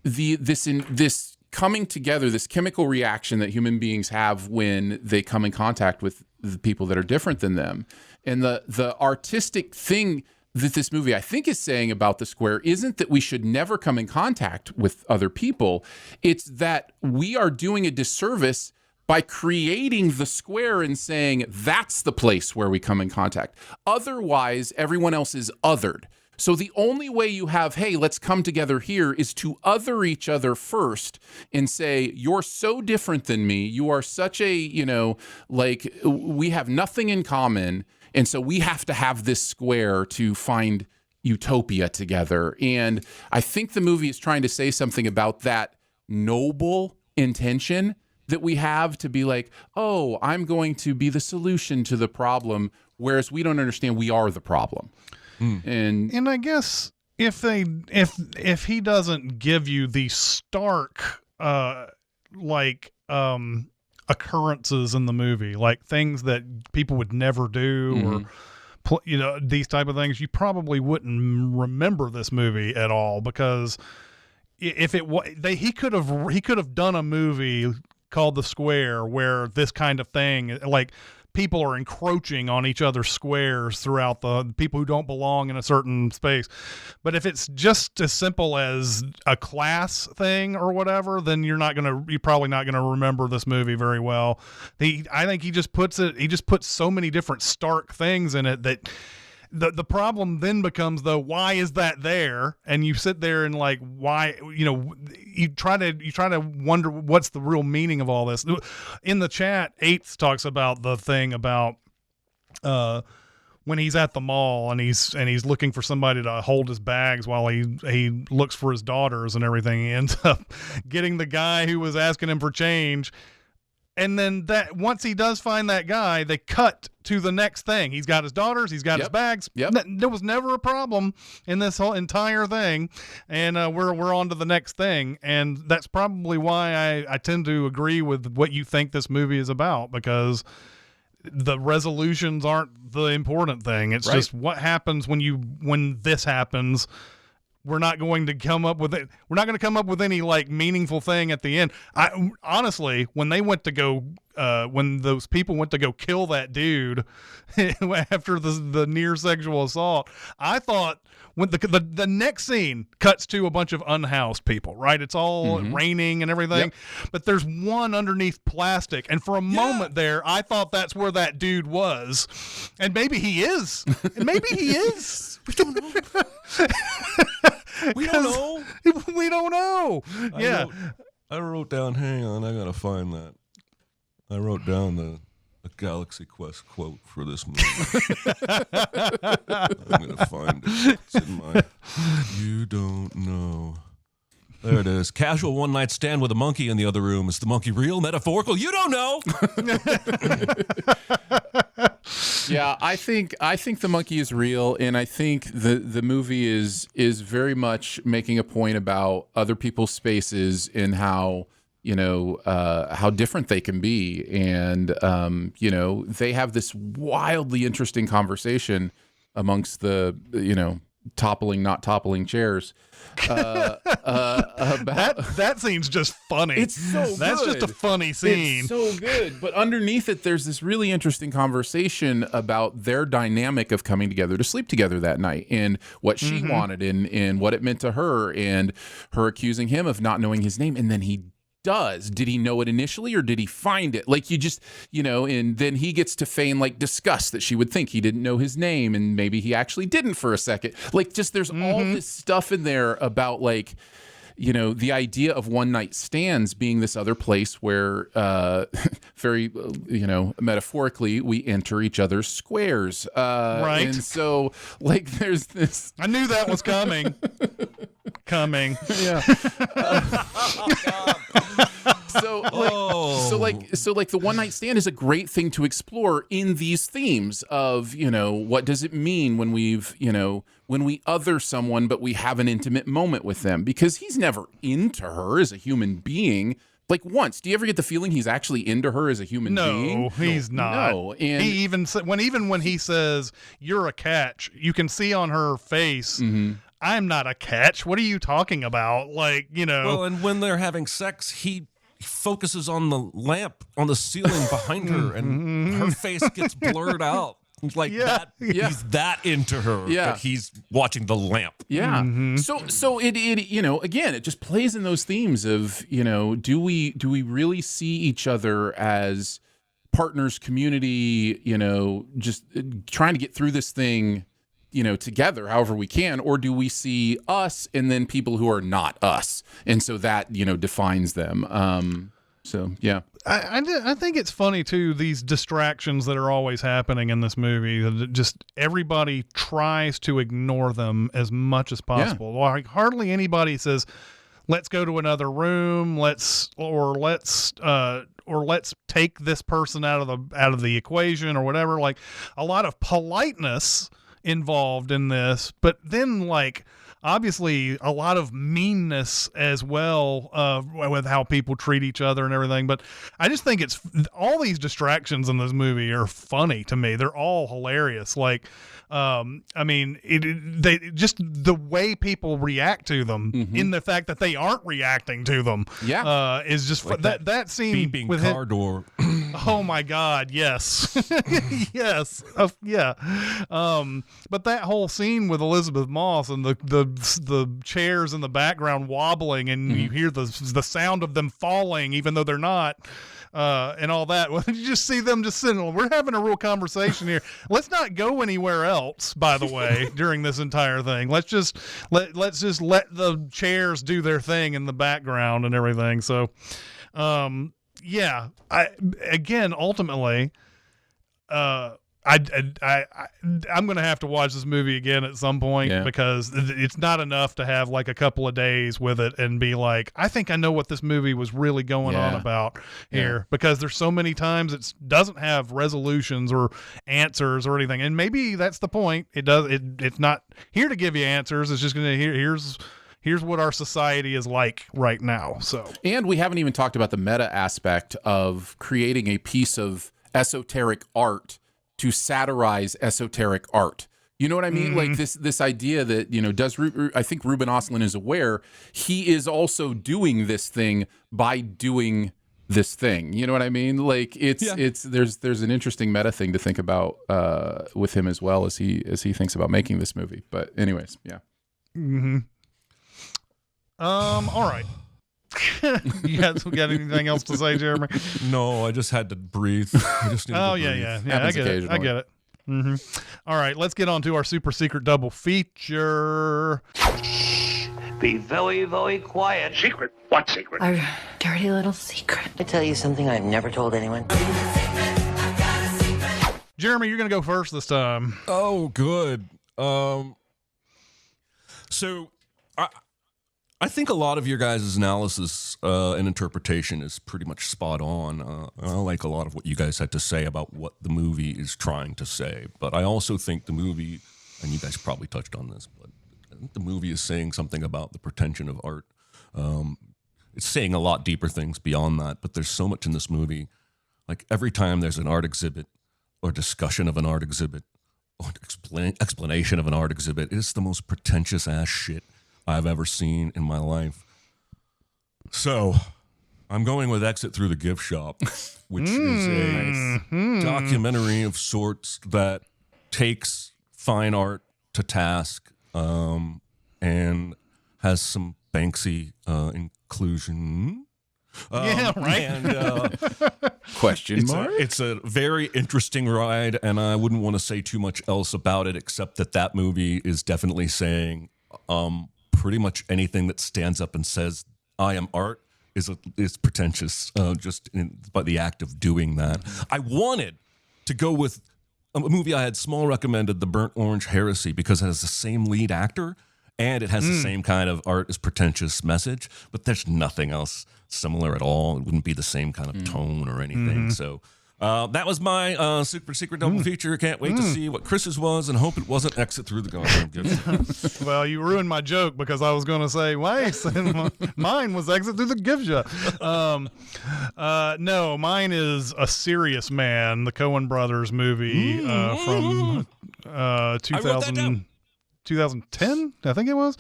this coming together, this chemical reaction that human beings have when they come in contact with the people that are different than them. And the artistic thing that this movie, I think, is saying about the square isn't that we should never come in contact with other people. It's that we are doing a disservice by creating the square and saying that's the place where we come in contact. Otherwise, everyone else is othered. So the only way you have, hey, let's come together here, is to other each other first and say, you're so different than me. You are such a, we have nothing in common. And so we have to have this square to find utopia together. And I think the movie is trying to say something about that noble intention that we have to be like, oh, I'm going to be the solution to the problem, whereas we don't understand we are the problem. And I guess if he doesn't give you the stark occurrences in the movie, like things that people would never do, or these type of things, you probably wouldn't remember this movie at all, because if he could have done a movie called The Square where this kind of thing, like people are encroaching on each other's squares throughout the people who don't belong in a certain space. But if it's just as simple as a class thing or whatever, then you're probably not going to remember this movie very well. I think he just puts so many different stark things in it that the problem then becomes, though, why is that there? And you sit there and like, why, you try to wonder what's the real meaning of all this. In the chat, Eighth talks about the thing about when he's at the mall and he's looking for somebody to hold his bags while he looks for his daughters and everything. He ends up getting the guy who was asking him for change. And then once he does find that guy, they cut to the next thing. He's got his daughters. He's got his bags. Yep. There was never a problem in this whole entire thing. And we're on to the next thing. And that's probably why I tend to agree with what you think this movie is about, because the resolutions aren't the important thing. It's just what happens when this happens. We're not going to come up with it. We're not going to come up with any like meaningful thing at the end. Honestly, when those people went to go kill that dude after the near sexual assault, I thought when the next scene cuts to a bunch of unhoused people, right? It's all raining and everything, but there's one underneath plastic. And for a moment there, I thought that's where that dude was. And maybe he is. We don't know. We don't know. you don't know. Yeah. I wrote down, hang on, I gotta find that. I wrote down the Galaxy Quest quote for this movie. I'm gonna find it. It's in my You don't know. There it is. Casual one-night stand with a monkey in the other room. Is the monkey real, metaphorical? You don't know. Yeah, I think the monkey is real, and I think the movie is very much making a point about other people's spaces and how how different they can be, and they have this wildly interesting conversation amongst the toppling, not toppling chairs. About that scene's just funny. It's so good. That's just a funny scene. It's so good. But underneath it, there's this really interesting conversation about their dynamic of coming together to sleep together that night, and what she wanted, and what it meant to her, and her accusing him of not knowing his name, and then he does. Did he know it initially, or did he find it? Like, you just, and then he gets to feign like disgust that she would think he didn't know his name, and maybe he actually didn't for a second. Like, just there's all this stuff in there about like, the idea of one night stands being this other place where, very, metaphorically, we enter each other's squares. Right. And so, like, there's this. I knew that was coming. Yeah. So like the one night stand is a great thing to explore in these themes of, what does it mean when when we other someone, but we have an intimate moment with them, because he's never into her as a human being. Like, once, do you ever get the feeling he's actually into her as a human being? No, he's not. No, and he even when he says you're a catch, you can see on her face, I'm not a catch. What are you talking about? Like, Well, and when they're having sex, he focuses on the lamp on the ceiling behind her, and her face gets blurred out. It's like that. Yeah. He's that into her that he's watching the lamp. Yeah. So it again, it just plays in those themes of, do we really see each other as partners, community, just trying to get through this thing, together however we can, or do we see us and then people who are not us, and so that defines them. So yeah, I think it's funny too, these distractions that are always happening in this movie, that just everybody tries to ignore them as much as possible. Like, hardly anybody says, let's go to another room, let's take this person out of the equation or whatever. Like, a lot of politeness involved in this, but then, like, obviously a lot of meanness as well, with how people treat each other and everything. But I just think it's all these distractions in this movie are funny to me. They're all hilarious. Like, I mean, they just the way people react to them, in the fact that they aren't reacting to them, is just Like that scene beeping with car him. door. Oh my God, yes. Yes. Yeah. But that whole scene with Elizabeth Moss and the chairs in the background wobbling, and you hear the sound of them falling even though they're not, and all that. Well, you just see them just sitting, we're having a real conversation here. Let's not go anywhere else, by the way, during this entire thing. Let's just let the chairs do their thing in the background and everything. So, yeah, ultimately, I'm going to have to watch this movie again at some point, because it's not enough to have like a couple of days with it and be like, I think I know what this movie was really going on about here, because there's so many times it doesn't have resolutions or answers or anything. And maybe that's the point. It's not here to give you answers. It's just going to here's what our society is like right now. So, and we haven't even talked about the meta aspect of creating a piece of esoteric art to satirize esoteric art. You know what I mean? Like this idea that, I think Ruben Östlund is aware, he is also doing this thing by doing this thing. You know what I mean? Like there's an interesting meta thing to think about with him as well, as he thinks about making this movie. But anyways, yeah. All right. You got anything else to say, Jeremy? No, I just had to breathe. I just needed to breathe. Yeah. I get it. All right, let's get on to our super secret double feature. Be very, very quiet. Secret? What secret? Our dirty little secret. I tell you something I've never told anyone. Jeremy, you're going to go first this time. Oh, good. So I think a lot of your guys' analysis and interpretation is pretty much spot on. I like a lot of what you guys had to say about what the movie is trying to say. But I also think the movie, and you guys probably touched on this, but I think the movie is saying something about the pretension of art. It's saying a lot deeper things beyond that, but there's so much in this movie. Like every time there's an art exhibit or discussion of an art exhibit or explanation of an art exhibit, it's the most pretentious ass shit I've ever seen in my life. So I'm going with Exit Through the Gift Shop, which is a documentary of sorts that takes fine art to task and has some Banksy inclusion. Yeah, right. And Question mark? it's a very interesting ride, and I wouldn't want to say too much else about it except that movie is definitely saying pretty much anything that stands up and says I am art is pretentious by the act of doing that. I wanted to go with a movie I had small recommended, The Burnt Orange Heresy, because it has the same lead actor and it has the same kind of art is pretentious message, but there's nothing else similar at all. It wouldn't be the same kind of tone or anything. So that was my super secret double feature. Can't wait to see what Chris's was and hope it wasn't Exit Through the Goddamn Gift. Well, you ruined my joke because I was going to say, wait, mine was Exit Through the Gift Shop. No, mine is A Serious Man, the Coen Brothers movie from 2010, I think it was.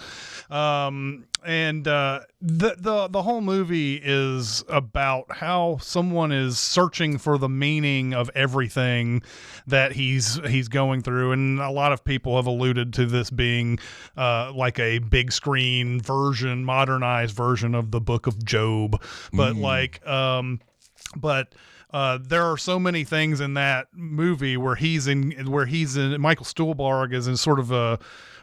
And the whole movie is about how someone is searching for the meaning of everything that he's going through, and a lot of people have alluded to this being like a big screen version, modernized version of the Book of Job, but there are so many things in that movie where he's in Michael Stuhlbarg is in sort of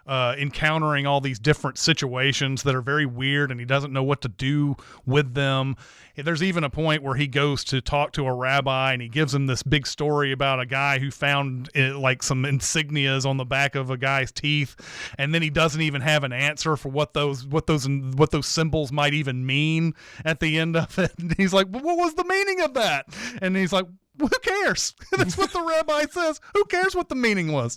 encountering all these different situations that are very weird, and he doesn't know what to do with them. There's even a point where he goes to talk to a rabbi, and he gives him this big story about a guy who found like some insignias on the back of a guy's teeth, and then he doesn't even have an answer for what those symbols might even mean at the end of it. And he's like, "What was the meaning of that?" And he's like, "Who cares?" That's what the rabbi says. Who cares what the meaning was?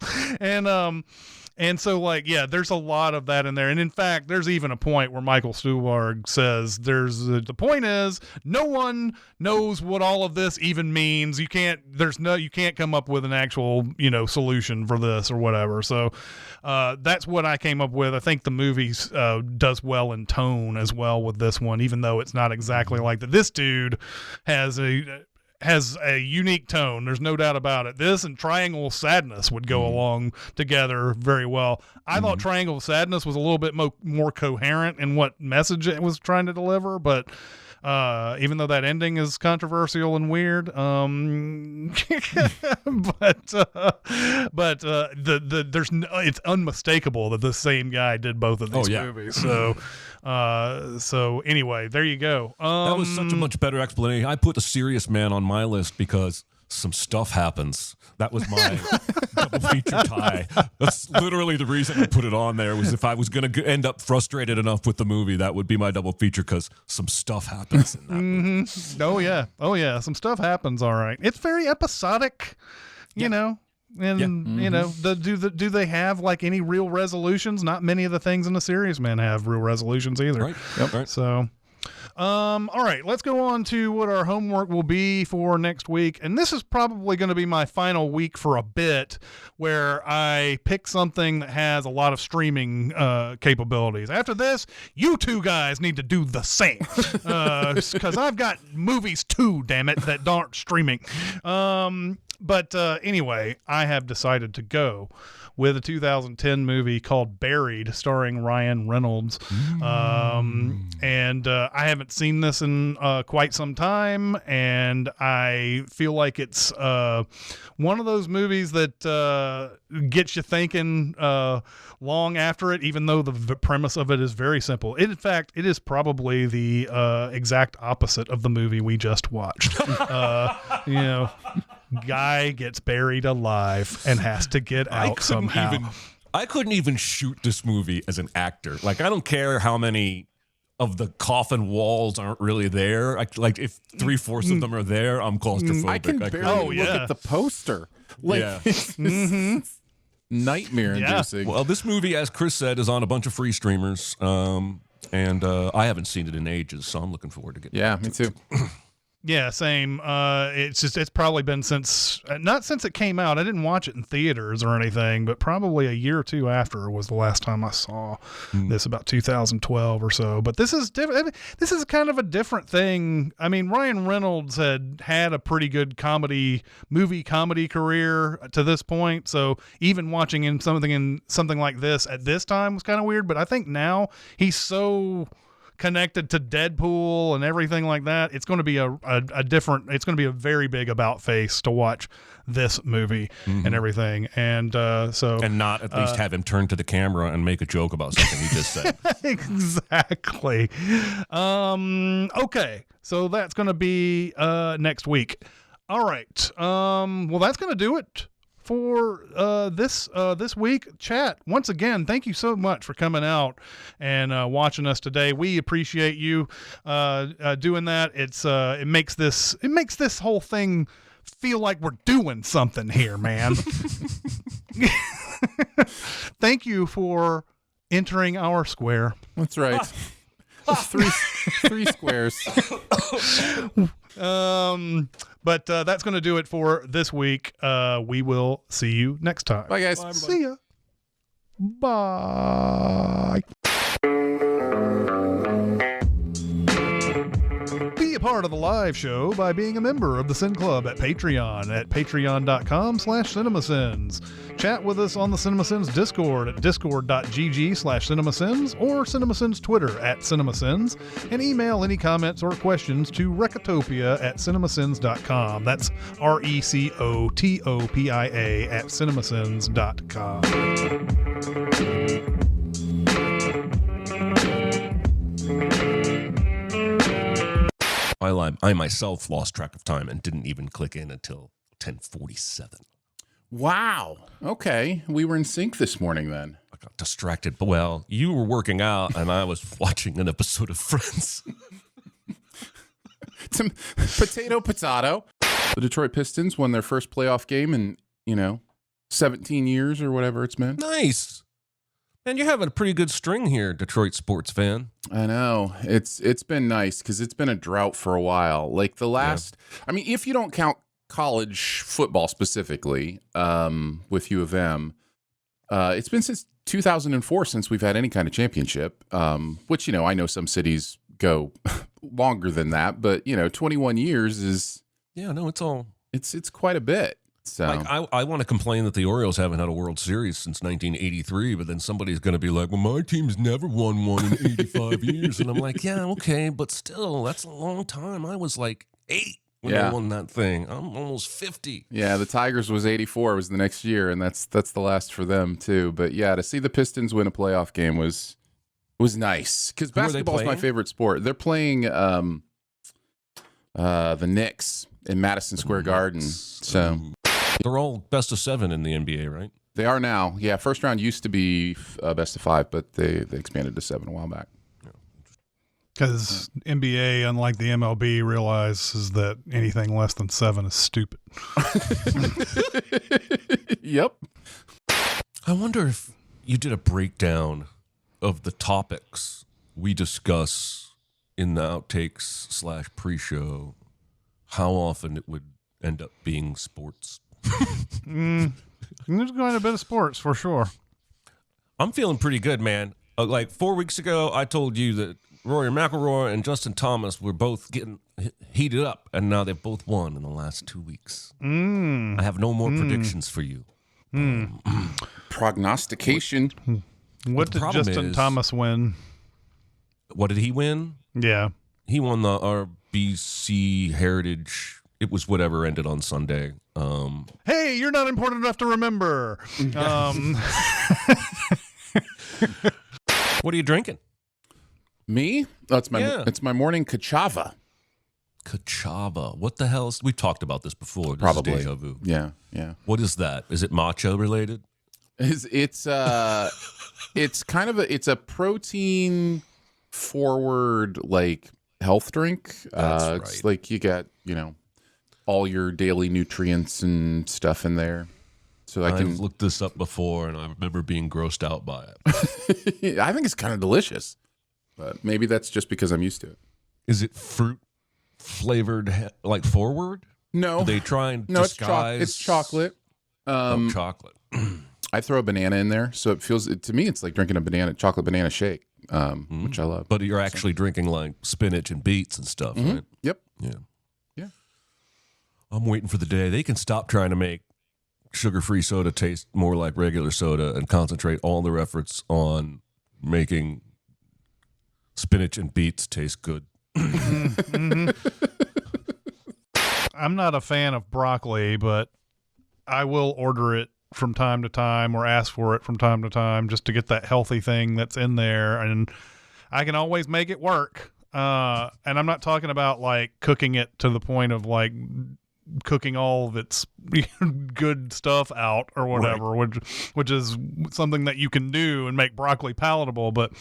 And so, like, yeah, there's a lot of that in there. And in fact, there's even a point where Michael Stuhlbarg says the point is no one knows what all of this even means. You can't come up with an actual, solution for this or whatever. So that's what I came up with. I think the movie does well in tone as well with this one, even though it's not exactly like that. This dude has a unique tone. There's no doubt about it. This and Triangle of Sadness would go along together very well. I thought Triangle of Sadness was a little bit more coherent in what message it was trying to deliver, but even though that ending is controversial and weird, it's unmistakable that the same guy did both of these movies. So anyway, there you go. That was such a much better explanation. I put A Serious Man on my list because some stuff happens. That was my double feature tie. That's literally the reason I put it on there, was if I was going to end up frustrated enough with the movie, that would be my double feature, because some stuff happens in that movie. Oh yeah, some stuff happens. All right, it's very episodic, you know. And do they have like any real resolutions? Not many of the things in The Serious Man have real resolutions either. Right. Yep. Right. So, all right, let's go on to what our homework will be for next week. And this is probably going to be my final week for a bit, where I pick something that has a lot of streaming capabilities. After this, you two guys need to do the same, because I've got movies too, damn it, that aren't streaming. But anyway, I have decided to go with a 2010 movie called Buried, starring Ryan Reynolds. And I haven't seen this in quite some time, and I feel like it's one of those movies that gets you thinking long after it, even though the premise of it is very simple. In fact, it is probably the exact opposite of the movie we just watched. Guy gets buried alive and has to get out somehow. I couldn't even shoot this movie as an actor. Like, I don't care how many of the coffin walls aren't really there. Like if 3/4 of them are there, I'm claustrophobic. I can barely look at the poster. Like, nightmare inducing. Well, this movie, as Chris said, is on a bunch of free streamers. And I haven't seen it in ages, so I'm looking forward to getting Yeah, me too. Yeah, same. It's probably been not since it came out. I didn't watch it in theaters or anything, but probably a year or two after was the last time I saw this, about 2012 or so. But this is different. This is kind of a different thing. I mean, Ryan Reynolds had a pretty good movie comedy career to this point. So even watching something like this at this time was kind of weird. But I think now he's so connected to Deadpool and everything like that, it's going to be it's going to be a very big about face to watch this movie and everything. And and not at least have him turn to the camera and make a joke about something he just said. Exactly. Okay, so that's going to be next week. All right. Well, that's going to do it for this week. Chat, once again, thank you so much for coming out and watching us today. We appreciate you doing that. It makes this whole thing feel like we're doing something here, man. Thank you for entering our square. That's right. Three squares. But that's going to do it for this week. We will see you next time. Bye, guys. Bye, see ya. Bye. Be a part of the live show by being a member of the Sin Club at Patreon at patreon.com/cinemasins. Chat with us on the Cinemasins Discord at discord.gg/cinemasins or Cinemasins Twitter at Cinemasins, and email any comments or questions to Recotopia at cinemasins.com. That's RECOTOPIA at cinemasins.com. I myself lost track of time and didn't even click in until 10:47. Wow. Okay. We were in sync this morning then. I got distracted. But, well, you were working out and I was watching an episode of Friends. Potato. The Detroit Pistons won their first playoff game in, 17 years or whatever it's been. Nice. Man, you're having a pretty good string here, Detroit sports fan. I know. It's been nice because it's been a drought for a while. Like the last, I mean, if you don't count college football specifically, with U of M, it's been since 2004 since we've had any kind of championship, which, I know some cities go longer than that, but 21 years is, it's quite a bit. So like, I want to complain that the Orioles haven't had a World Series since 1983, but then somebody's going to be like, well, my team's never won one in 85 years. And I'm like, yeah, okay, but still, that's a long time. I was like 8 when they won that thing. I'm almost 50. Yeah, the Tigers was 84 was the next year, and that's the last for them too. But yeah, to see the Pistons win a playoff game was nice because basketball is my favorite sport. They're playing the Knicks in Madison Square Garden. So they're all best of 7 in the NBA, right? They are now. Yeah, first round used to be best of 5, but they expanded to 7 a while back. Because NBA, unlike the MLB, realizes that anything less than 7 is stupid. Yep. I wonder if you did a breakdown of the topics we discuss in the outtakes / pre-show, how often it would end up being sports. There's quite a bit of sports for sure. I'm feeling pretty good, man. Like 4 weeks ago, I told you that Rory McIlroy and Justin Thomas were both getting heated up, and now they've both won in the last 2 weeks. I have no more predictions for you. Prognostication. What did Justin Thomas win? What did he win? Yeah. He won the RBC Heritage. It was whatever ended on Sunday. Hey, you're not important enough to remember. What are you drinking? Me? Oh, it's my morning cachava. Cachava. What the hell is... We've talked about this before. This Probably. is deja vu. Yeah. What is that? Is it matcha related? It's kind of a protein forward like health drink. That's right. It's like you got, all your daily nutrients and stuff in there. So I've looked this up before, and I remember being grossed out by it. I think it's kind of delicious, but maybe that's just because I'm used to it. Is it fruit flavored, like forward? No. Do they try and No, disguise? it's chocolate. Chocolate. I throw a banana in there, so it feels to me it's like drinking a chocolate banana shake, which I love. But you're actually drinking like spinach and beets and stuff, right? Yep. Yeah. Yeah. I'm waiting for the day they can stop trying to make sugar-free soda taste more like regular soda and concentrate all their efforts on making spinach and beets taste good. I'm not a fan of broccoli, but I will order it from time to time or ask for it from time to time just to get that healthy thing that's in there. And I can always make it work. And I'm not talking about like cooking it to the point of like cooking all of its good stuff out or whatever, right. which is something that you can do and make broccoli palatable. But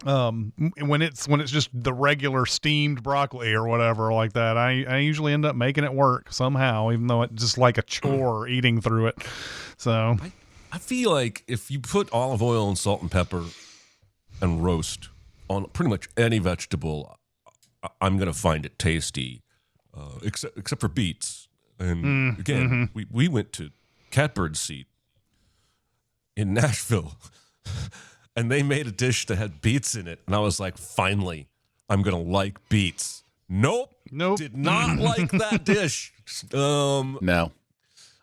when it's just the regular steamed broccoli or whatever like that, I usually end up making it work somehow, even though it's just like a chore eating through it. So I feel like if you put olive oil and salt and pepper and roast on pretty much any vegetable, I'm going to find it tasty, except for beets. And again, we went to Catbird Seat in Nashville, and they made a dish that had beets in it. And I was like, finally, I'm going to like beets. Nope. Did not like that dish. No.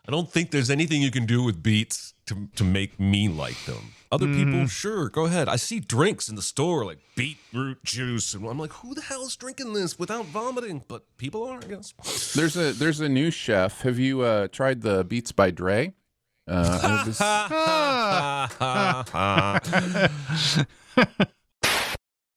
I don't think there's anything you can do with beets to make me like them. Other people, sure, go ahead. I see drinks in the store like beetroot juice, and I'm like, who the hell is drinking this without vomiting? But people are, I guess. There's a new chef. Have you tried the Beets by Dre?